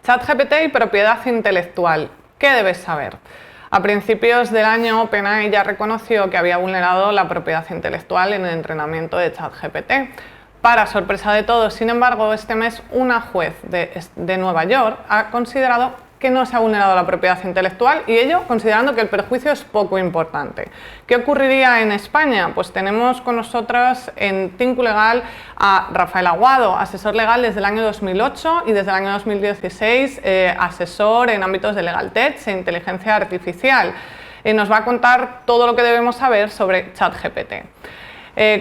ChatGPT y propiedad intelectual. ¿Qué debes saber? A principios del año, OpenAI ya reconoció que había vulnerado la propiedad intelectual en el entrenamiento de ChatGPT. Para sorpresa de todos, sin embargo, este mes una juez de Nueva York ha considerado que no se ha vulnerado la propiedad intelectual, y ello considerando que el perjuicio es poco importante. ¿Qué ocurriría en España? Pues tenemos con nosotros en Tinku Legal a Rafael Aguado, asesor legal desde el año 2008 y desde el año 2016 asesor en ámbitos de Legal Tech e inteligencia artificial. Nos va a contar todo lo que debemos saber sobre ChatGPT.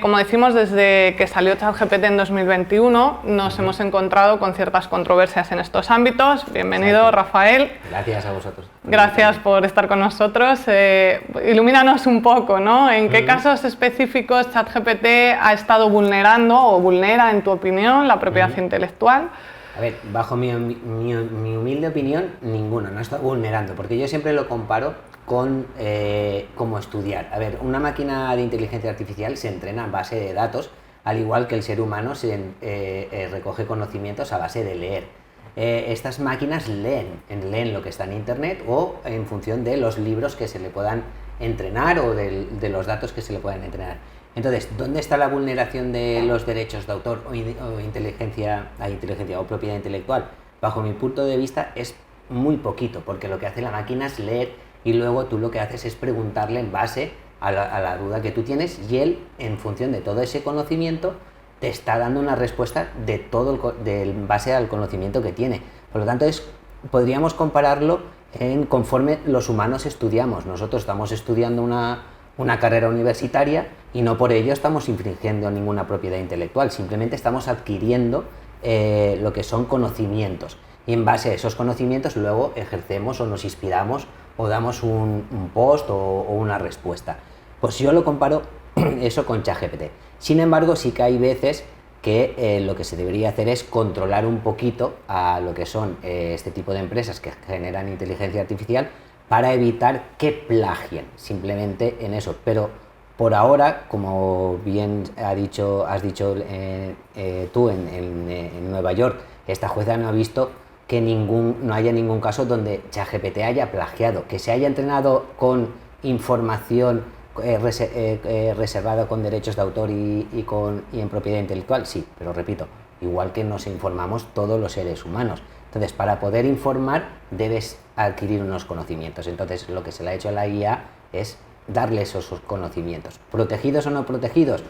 Como decimos, desde que salió ChatGPT en 2021 nos hemos encontrado con ciertas controversias en estos ámbitos. Bienvenido, exacto, Rafael. Gracias a vosotros. Gracias por estar con nosotros. Ilumínanos un poco, ¿no? ¿En qué casos específicos ChatGPT ha estado vulnerando o vulnera, en tu opinión, la propiedad intelectual? A ver, bajo mi humilde opinión, ninguno, no está vulnerando, porque yo siempre lo comparo con cómo estudiar. A ver, una máquina de inteligencia artificial se entrena a base de datos, al igual que el ser humano se recoge conocimientos a base de leer. Estas máquinas leen lo que está en internet o en función de los libros que se le puedan entrenar o de los datos que se le puedan entrenar. Entonces, ¿dónde está la vulneración de los derechos de autor o inteligencia o propiedad intelectual? Bajo mi punto de vista es muy poquito, porque lo que hace la máquina es leer y luego tú lo que haces es preguntarle en base a la duda que tú tienes, y él, en función de todo ese conocimiento, te está dando una respuesta en base al conocimiento que tiene. Por lo tanto, podríamos compararlo conforme los humanos estudiamos. Nosotros estamos estudiando una carrera universitaria y no por ello estamos infringiendo ninguna propiedad intelectual, simplemente estamos adquiriendo lo que son conocimientos, y en base a esos conocimientos luego ejercemos o nos inspiramos o damos un post o una respuesta. Pues yo lo comparo eso con ChatGPT. Sin embargo, sí que hay veces que lo que se debería hacer es controlar un poquito a lo que son este tipo de empresas que generan inteligencia artificial, para evitar que plagien, simplemente en eso. Pero por ahora, como bien has dicho tú en Nueva York, esta jueza no ha visto que no haya ningún caso donde ChatGPT haya plagiado. Que se haya entrenado con información reservada con derechos de autor y en propiedad intelectual, sí, pero repito, igual que nos informamos todos los seres humanos. Entonces, para poder informar, debes adquirir unos conocimientos. Entonces, lo que se le ha hecho a la IA es darle esos conocimientos. ¿Protegidos o no protegidos?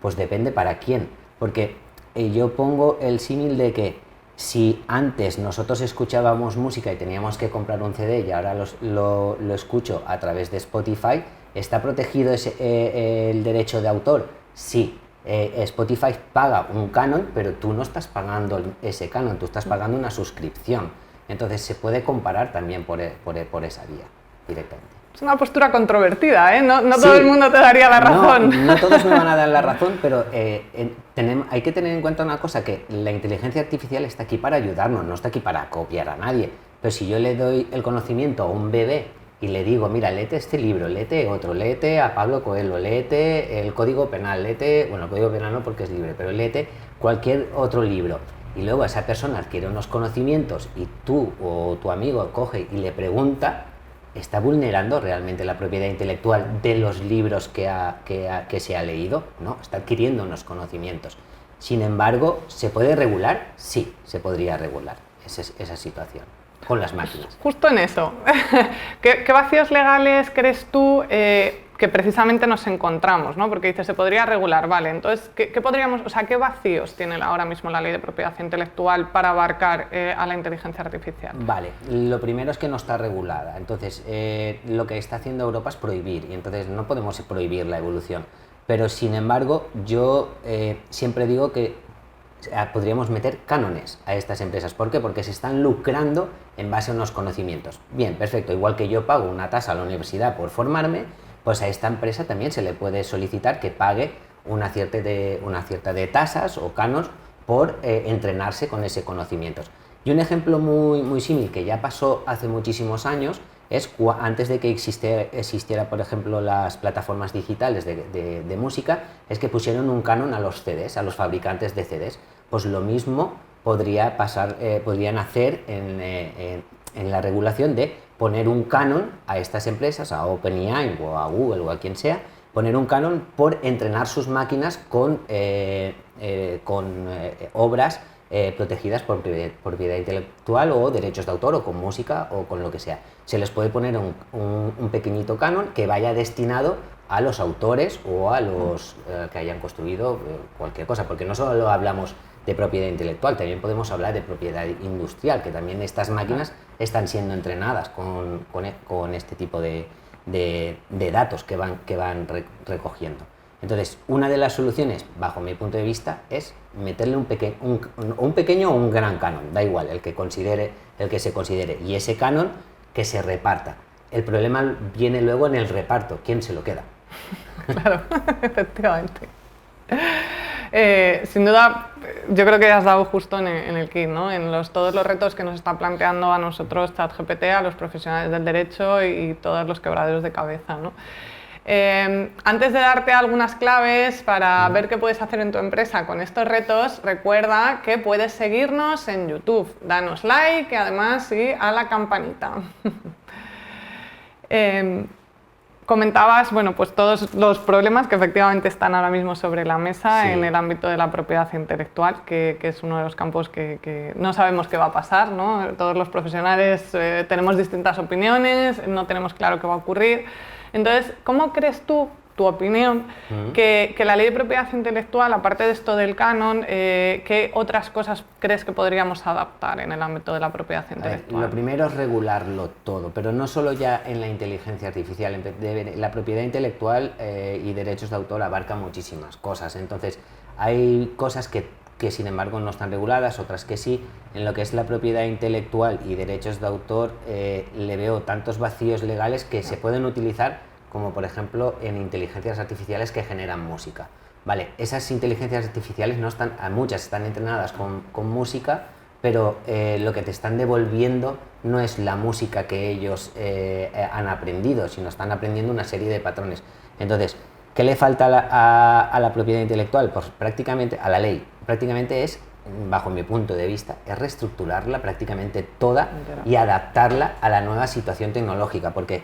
Pues depende para quién. Porque yo pongo el símil de que si antes nosotros escuchábamos música y teníamos que comprar un CD y ahora lo escucho a través de Spotify, ¿está protegido el derecho de autor? Sí. Spotify paga un canon, pero tú no estás pagando ese canon, tú estás pagando una suscripción. Entonces se puede comparar también por esa vía directamente. Es una postura controvertida, ¿eh? No Sí. Todo el mundo te daría la razón. No todos me van a dar la razón, pero hay que tener en cuenta una cosa, que la inteligencia artificial está aquí para ayudarnos, no está aquí para copiar a nadie. Pero si yo le doy el conocimiento a un bebé y le digo, mira, léete este libro, léete otro, léete a Pablo Coelho, léete el Código Penal, bueno, el Código Penal no porque es libre, pero léete cualquier otro libro, y luego esa persona adquiere unos conocimientos y tú o tu amigo coge y le pregunta, ¿está vulnerando realmente la propiedad intelectual de los libros que se ha leído? No, está adquiriendo unos conocimientos. Sin embargo, ¿se puede regular? Sí, se podría regular esa situación con las máquinas. Justo en eso. ¿Qué vacíos legales crees tú que precisamente nos encontramos, ¿no? Porque dices, se podría regular, vale, entonces, ¿qué vacíos tiene ahora mismo la ley de propiedad intelectual para abarcar a la inteligencia artificial? Vale, lo primero es que no está regulada, entonces lo que está haciendo Europa es prohibir, y entonces no podemos prohibir la evolución, pero sin embargo yo siempre digo que podríamos meter cánones a estas empresas. ¿Por qué? Porque se están lucrando en base a unos conocimientos. Bien, perfecto, igual que yo pago una tasa a la universidad por formarme, pues a esta empresa también se le puede solicitar que pague una cierta de tasas o canos por entrenarse con ese conocimiento. Y un ejemplo muy símil que ya pasó hace muchísimos años es antes de que existiera, por ejemplo, las plataformas digitales de música, es que pusieron un canon a los CDs, a los fabricantes de CDs. Pues lo mismo podrían hacer en la regulación de poner un canon a estas empresas, a OpenAI o a Google o a quien sea, poner un canon por entrenar sus máquinas con obras protegidas por propiedad intelectual o derechos de autor o con música o con lo que sea. Se les puede poner un pequeñito canon que vaya destinado a los autores o a los que hayan construido cualquier cosa, porque no solo hablamos de propiedad intelectual, también podemos hablar de propiedad industrial, que también estas máquinas están siendo entrenadas con este tipo de datos que van recogiendo. Entonces, una de las soluciones, bajo mi punto de vista, es meterle un pequeño o un gran canon, da igual, el que se considere, y ese canon que se reparta. El problema viene luego en el reparto, ¿quién se lo queda? Claro, efectivamente. Sin duda, yo creo que has dado justo en el kit, ¿no? En todos los retos que nos está planteando a nosotros ChatGPT, a los profesionales del derecho y todos los quebraderos de cabeza, ¿no? Antes de darte algunas claves para ver qué puedes hacer en tu empresa con estos retos, recuerda que puedes seguirnos en YouTube. Danos like y además sí a la campanita. Comentabas, bueno, pues todos los problemas que efectivamente están ahora mismo sobre la mesa en el ámbito de la propiedad intelectual, que es uno de los campos que no sabemos qué va a pasar, ¿no? Todos los profesionales tenemos distintas opiniones, no tenemos claro qué va a ocurrir. Entonces, ¿cómo crees tú, tu opinión, que la ley de propiedad intelectual, aparte de esto del canon, qué otras cosas crees que podríamos adaptar en el ámbito de la propiedad intelectual? Lo primero es regularlo todo, pero no solo ya en la inteligencia artificial. La propiedad intelectual y derechos de autor abarca muchísimas cosas. Entonces, hay cosas que sin embargo no están reguladas, otras que sí. En lo que es la propiedad intelectual y derechos de autor le veo tantos vacíos legales que se pueden utilizar, como por ejemplo en inteligencias artificiales que generan música. Vale, esas inteligencias artificiales muchas están entrenadas con música, pero lo que te están devolviendo no es la música que ellos han aprendido, sino están aprendiendo una serie de patrones. Entonces, ¿qué le falta a la propiedad intelectual? Pues prácticamente a la ley. Prácticamente es, bajo mi punto de vista, es reestructurarla prácticamente toda y adaptarla a la nueva situación tecnológica, porque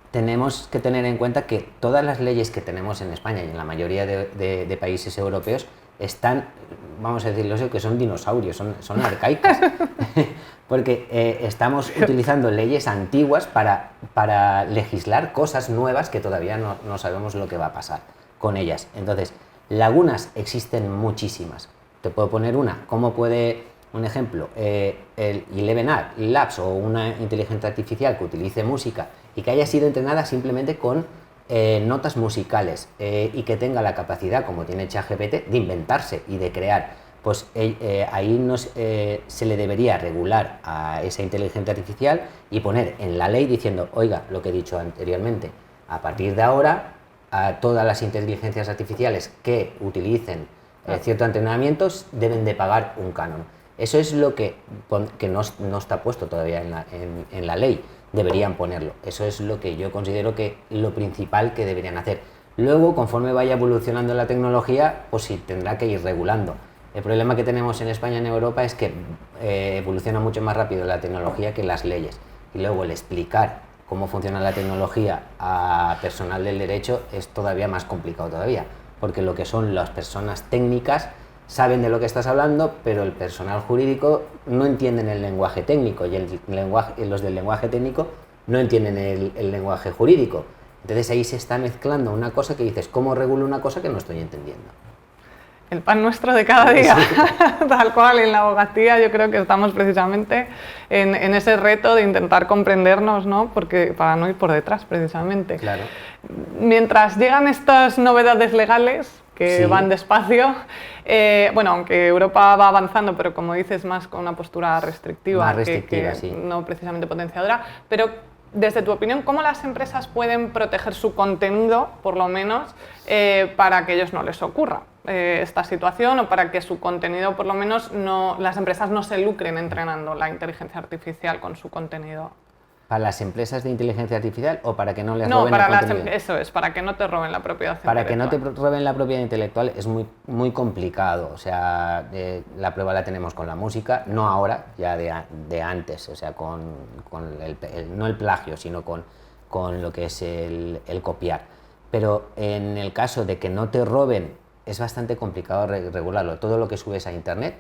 tenemos que tener en cuenta que todas las leyes que tenemos en España y en la mayoría de países europeos están, vamos a decirlo así, que son dinosaurios, son arcaicas, porque estamos utilizando leyes antiguas para legislar cosas nuevas que todavía no sabemos lo que va a pasar con ellas. Entonces, lagunas existen muchísimas. Te puedo poner un ejemplo, el ElevenLabs Labs o una inteligencia artificial que utilice música y que haya sido entrenada simplemente con notas musicales y que tenga la capacidad, como tiene ChatGPT, de inventarse y de crear. Pues ahí se le debería regular a esa inteligencia artificial y poner en la ley diciendo, oiga, lo que he dicho anteriormente, a partir de ahora, a todas las inteligencias artificiales que utilicen ciertos entrenamientos deben de pagar un canon. Eso es lo que no está puesto todavía en la ley, deberían ponerlo. Eso es lo que yo considero que lo principal que deberían hacer. Luego, conforme vaya evolucionando la tecnología, pues sí, tendrá que ir regulando. El problema que tenemos en España y en Europa es que evoluciona mucho más rápido la tecnología que las leyes. Y luego el explicar cómo funciona la tecnología a personal del derecho es todavía más complicado todavía, porque lo que son las personas técnicas saben de lo que estás hablando, pero el personal jurídico no entienden el lenguaje técnico y los del lenguaje técnico no entienden el lenguaje jurídico. Entonces ahí se está mezclando una cosa que dices, ¿cómo regulo una cosa que no estoy entendiendo? El pan nuestro de cada día, tal cual. En la abogacía yo creo que estamos precisamente en ese reto de intentar comprendernos, ¿no? Porque para no ir por detrás, precisamente. Claro. Mientras llegan estas novedades legales, que van despacio, bueno, aunque Europa va avanzando, pero como dices, más con una postura restrictiva, que sí, no precisamente potenciadora, pero desde tu opinión, ¿cómo las empresas pueden proteger su contenido, por lo menos, para que a ellos no les ocurra esta situación o para que su contenido, por lo menos, las empresas no se lucren entrenando la inteligencia artificial con su contenido? ¿Para las empresas de inteligencia artificial o para que no les No, roben para el contenido? eso es, para que no te roben la propiedad Para que no te intelectual. roben la propiedad intelectual es muy complicado. O sea, la prueba la tenemos con la música, no ahora, ya de antes, o sea, con no el plagio, sino con lo que es el copiar. Pero en el caso de que no te roben, es bastante complicado regularlo. Todo lo que subes a internet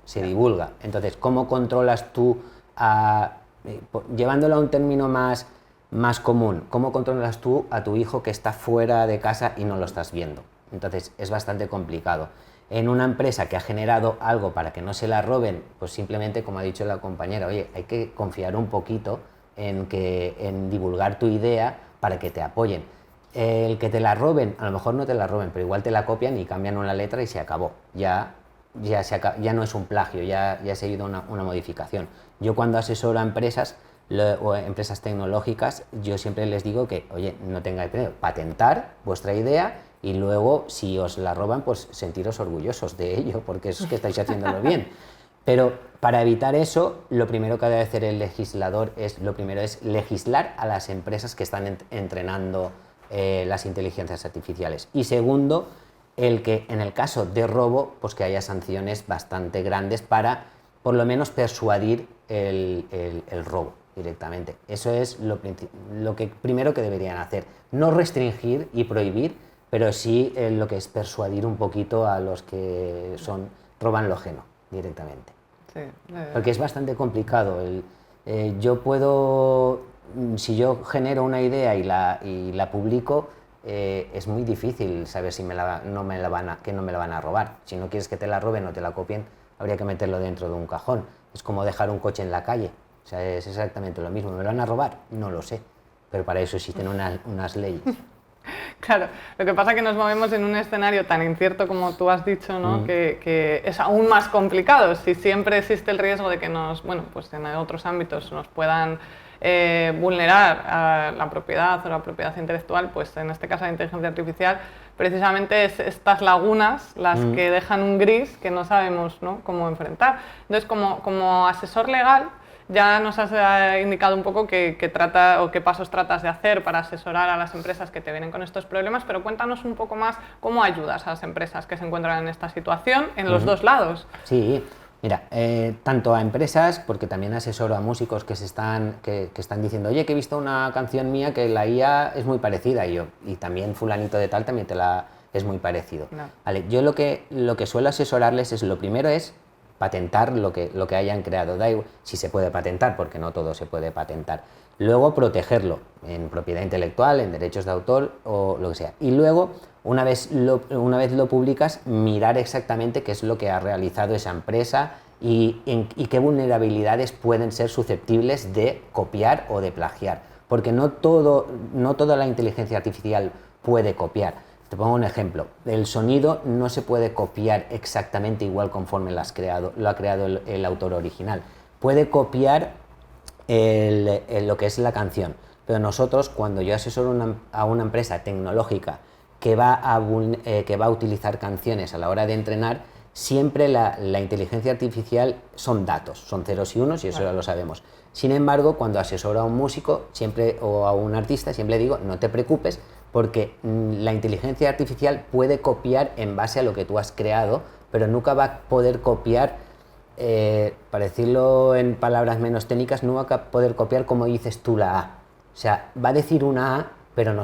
se divulga. Entonces, ¿cómo controlas tú, llevándolo a un término más común, cómo controlas tú a tu hijo que está fuera de casa y no lo estás viendo? Entonces, es bastante complicado. En una empresa que ha generado algo para que no se la roben, pues simplemente, como ha dicho la compañera, oye, hay que confiar un poquito en divulgar tu idea para que te apoyen. El que te la roben, a lo mejor no te la roben, pero igual te la copian y cambian una letra y se acabó. Ya no es un plagio, ya se ha ido una modificación. Yo cuando asesoro a empresas o empresas tecnológicas, yo siempre les digo que, oye, no tengáis miedo, patentar vuestra idea y luego, si os la roban, pues sentiros orgullosos de ello, porque eso es que estáis haciéndolo bien. Pero para evitar eso, lo primero que debe hacer el legislador es legislar a las empresas que están entrenando las inteligencias artificiales. Y segundo, el que en el caso de robo, pues que haya sanciones bastante grandes para, por lo menos, persuadir el robo directamente. Eso es lo que primero que deberían hacer. No restringir y prohibir, pero sí lo que es persuadir un poquito a los que roban lo ajeno directamente. Sí, porque es bastante complicado. Yo puedo, si yo genero una idea y la publico, es muy difícil saber si no me la van a robar. Si no quieres que te la roben o te la copien, habría que meterlo dentro de un cajón. Es como dejar un coche en la calle. O sea, es exactamente lo mismo. ¿Me lo van a robar? No lo sé. Pero para eso existen unas leyes. Claro, lo que pasa es que nos movemos en un escenario tan incierto como tú has dicho, ¿no? Que es aún más complicado. Si siempre existe el riesgo de que pues en otros ámbitos nos puedan vulnerar a la propiedad o la propiedad intelectual, pues en este caso la inteligencia artificial, precisamente es estas lagunas las que dejan un gris que no sabemos, ¿no?, cómo enfrentar. Entonces, como asesor legal, ya nos has indicado un poco qué pasos tratas de hacer para asesorar a las empresas que te vienen con estos problemas, pero cuéntanos un poco más cómo ayudas a las empresas que se encuentran en esta situación en los dos lados. Sí, mira, tanto a empresas, porque también asesoro a músicos que están diciendo, oye, que he visto una canción mía que la IA es muy parecida, y también fulanito de tal también es muy parecido. No. Vale, yo lo que suelo asesorarles es, lo primero es patentar lo que hayan creado, da igual si se puede patentar, porque no todo se puede patentar. Luego protegerlo en propiedad intelectual, en derechos de autor o lo que sea. Y luego, una vez lo publicas, mirar exactamente qué es lo que ha realizado esa empresa y qué vulnerabilidades pueden ser susceptibles de copiar o de plagiar. Porque no toda la inteligencia artificial puede copiar. Te pongo un ejemplo. El sonido no se puede copiar exactamente igual conforme lo ha creado el autor original. Puede copiar lo que es la canción, pero nosotros, cuando yo asesoro a una empresa tecnológica que va a utilizar canciones a la hora de entrenar, siempre la inteligencia artificial son datos, son ceros y unos, y eso ya lo sabemos. Sin embargo, cuando asesoro a un músico o a un artista, siempre digo, no te preocupes, porque la inteligencia artificial puede copiar en base a lo que tú has creado, pero nunca va a poder copiar, para decirlo en palabras menos técnicas, no va a poder copiar como dices tú la A. O sea, va a decir una A, pero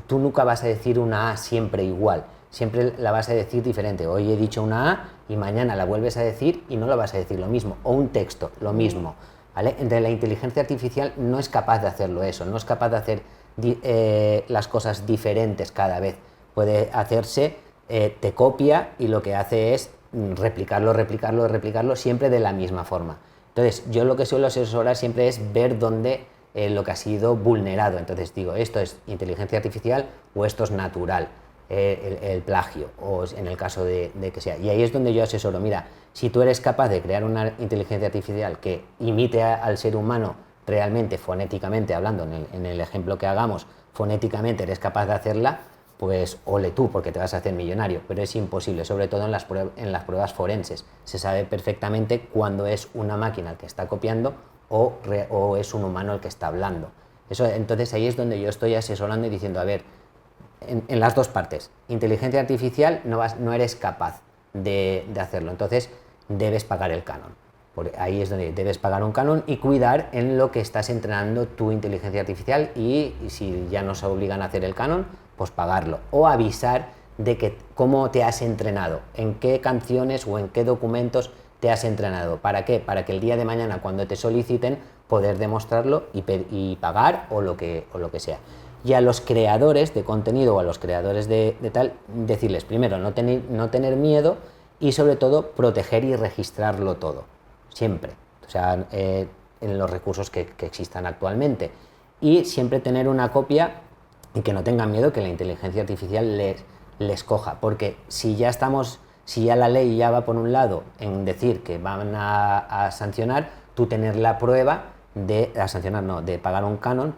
tú nunca vas a decir una A siempre igual. Siempre la vas a decir diferente. Hoy he dicho una A y mañana la vuelves a decir y no la vas a decir lo mismo. O un texto, lo mismo. ¿Vale? Entre la inteligencia artificial no es capaz de hacerlo eso, no es capaz de hacer las cosas diferentes cada vez. Puede hacerse, te copia y lo que hace es replicarlo siempre de la misma forma. Entonces, yo lo que suelo asesorar siempre es ver dónde lo que ha sido vulnerado. Entonces digo, esto es inteligencia artificial o esto es natural. El plagio, o en el caso de que sea. Y ahí es donde yo asesoro, mira, si tú eres capaz de crear una inteligencia artificial que imite al ser humano realmente, fonéticamente hablando, en el ejemplo que hagamos, fonéticamente eres capaz de hacerla, pues ole tú porque te vas a hacer millonario, pero es imposible, sobre todo en las pruebas forenses. Se sabe perfectamente cuándo es una máquina el que está copiando o es un humano el que está hablando. Entonces ahí es donde yo estoy asesorando y diciendo, a ver, en las dos partes, inteligencia artificial no eres capaz de hacerlo, entonces debes pagar el canon. Ahí es donde debes pagar un canon y cuidar en lo que estás entrenando tu inteligencia artificial y si ya nos obligan a hacer el canon, pues pagarlo o avisar de cómo te has entrenado, en qué canciones o en qué documentos te has entrenado. ¿Para qué? Para que el día de mañana cuando te soliciten poder demostrarlo y pagar o lo que sea. Y a los creadores de contenido o a los creadores de tal, decirles primero no tener miedo y sobre todo proteger y registrarlo todo, siempre, o sea, en los recursos que existan actualmente. Y siempre tener una copia y que no tengan miedo que la inteligencia artificial les coja, porque si ya la ley ya va por un lado en decir que van a sancionar, tú tener la prueba de pagar un canon,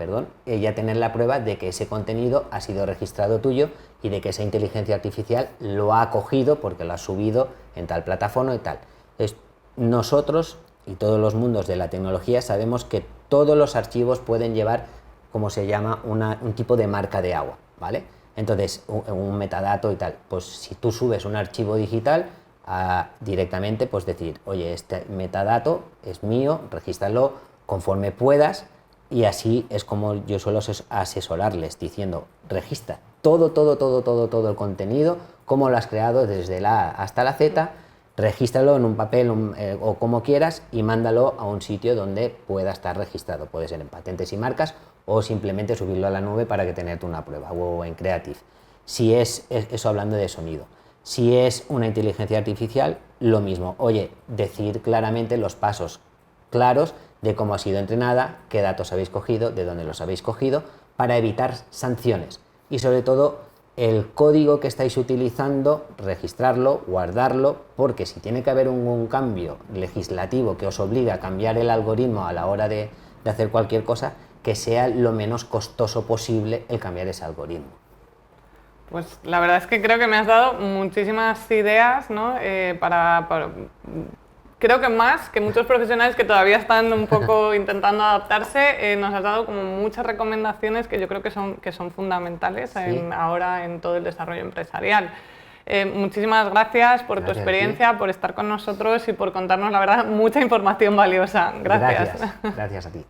ya tener la prueba de que ese contenido ha sido registrado tuyo y de que esa inteligencia artificial lo ha cogido porque lo ha subido en tal plataforma y tal. Nosotros y todos los mundos de la tecnología sabemos que todos los archivos pueden llevar, como se llama, un tipo de marca de agua, ¿vale? Entonces, un metadato y tal, pues si tú subes un archivo digital, directamente pues decir, oye, este metadato es mío, regístralo conforme puedas, y así es como yo suelo asesorarles, diciendo, registra todo el contenido, cómo lo has creado desde la A hasta la Z, regístralo en un papel o como quieras y mándalo a un sitio donde pueda estar registrado. Puede ser en patentes y marcas o simplemente subirlo a la nube para que tenerte una prueba o en Creative. Si es eso hablando de sonido. Si es una inteligencia artificial, lo mismo. Oye, decir claramente los pasos claros de cómo ha sido entrenada, qué datos habéis cogido, de dónde los habéis cogido, para evitar sanciones. Y sobre todo, el código que estáis utilizando, registrarlo, guardarlo, porque si tiene que haber un cambio legislativo que os obligue a cambiar el algoritmo a la hora de hacer cualquier cosa, que sea lo menos costoso posible el cambiar ese algoritmo. Pues la verdad es que creo que me has dado muchísimas ideas, ¿no? Creo que más que muchos profesionales que todavía están un poco intentando adaptarse, nos has dado como muchas recomendaciones que yo creo que son fundamentales ahora en todo el desarrollo empresarial. Muchísimas gracias por tu experiencia, por estar con nosotros y por contarnos, la verdad, mucha información valiosa. Gracias. Gracias a ti.